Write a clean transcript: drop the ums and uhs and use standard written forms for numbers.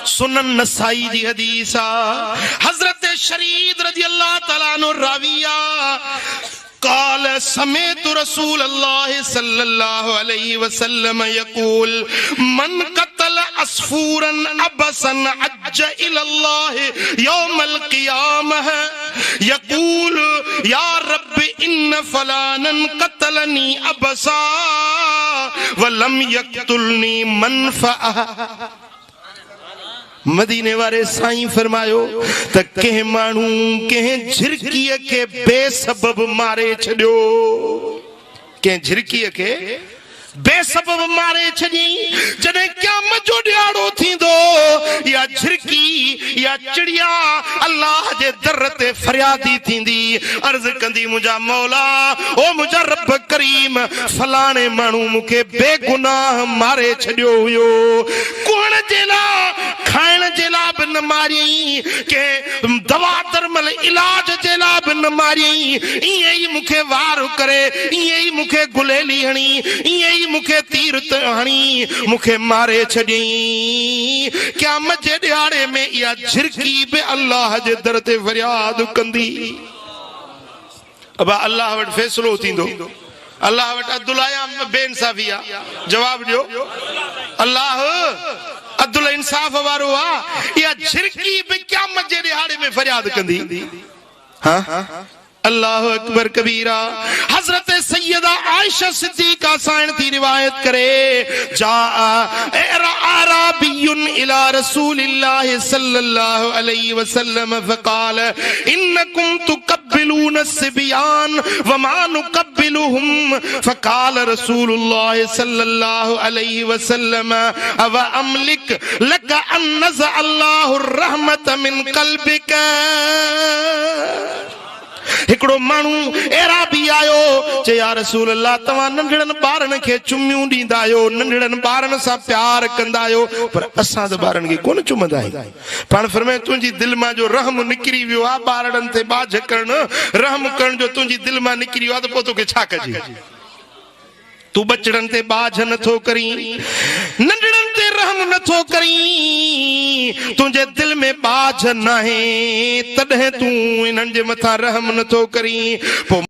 सुनन नसाई जी हदीस आ। हजरत शरीद रजी अल्लाह तआला अन्हु राविया قال سمعت رسول الله صلى الله عليه وسلم يقول من قتل عصفورا عبسا عج الى الله يوم القيامه يقول يا رب ان فلانا قتلني عبسا ولم يقتلني منفعه। मदीने वारे साईं फरमायो त कंहिं माण्हू कंहिं झिरकीअ खे बेसबब मारे छॾियो, कंहिं झिरकीअ खे बेसबब मारे छॾी। जॾहिं क़यामत जो ॾियारो थींदो या झिरकी या चिड़िया अल्लाह जे दर ते फरियादी थींदी, अर्ज़ कंदी मुंहिंजा मौला ओ मुंहिंजा रब करीम फलाणे माण्हू मूंखे बेगुनाह मारे छॾियो हुयो, कुहण जे लाइ खाइण जे लाइ बि न मारियईं, के दवा दरमल इलाज जे लाइ बि न मारियईं, ईअं ई मूंखे वार करे, ईअं ई मूंखे गुलेली हणी, ईअं ई मूंखे तीर त हणी मूंखे मारे छॾियईं। क़यामत जे ॾियारे में इहा झिरकी बि अल्लाह जे दर ते फरियाद कंदी। अब अल्लाह वटि फ़ैसिलो थींदो, अल्लाह वटि अब्दुल आया बेइंसाफ़ी आहे, जवाब ॾियो अल्लाह अब्दुल इंसाफ वारो आहे। इहा झिरकी बि क़यामत जे ॾियारे में फरियाद कंदी। हाँ अल्लाह अकबर कबीरा। हजरत सैयदा आयशा सिद्दीका साइण थी रिवायत करे जा आराबियुन इला रसूलिल्लाह सल्लल्लाहु अलैहि वसल्लम फकाल इन्नकुम तुकब्बिलून सिबियान वमा नुकब्बिलुहुम फकाल रसूलुल्लाह सल्लल्लाहु अलैहि वसल्लम अव अमलिक लक अन नज़ अल्लाहु रहमत मिन क़ल्बिका। हिकड़ो माण्हू अहिड़ा बि आयो चए या रसूल अल्लाह तव्हां नंढड़नि ॿारनि खे चुमियूं ॾींदा आहियो, नंढड़नि ॿारनि सां प्यार कंदा आहियो, पर असां त ॿारनि खे कोन चुमंदा आहियूं। पाण फरमाए तुंहिंजी दिलि मां जो रहम निकिरी वियो आहे, ॿारनि ते बाझ करण रहम करण जो तुंहिंजी दिलि मां निकिरी वियो आहे, त पोइ तोखे छा कजे? तू बचड़नि ते बाझ नथो करीं, नंढड़नि ते रहम नथो करीं, तुंहिंजे दिल में बाझ नाहे तॾहिं तूं इन्हनि जे मथां रहम नथो करीं। पोइ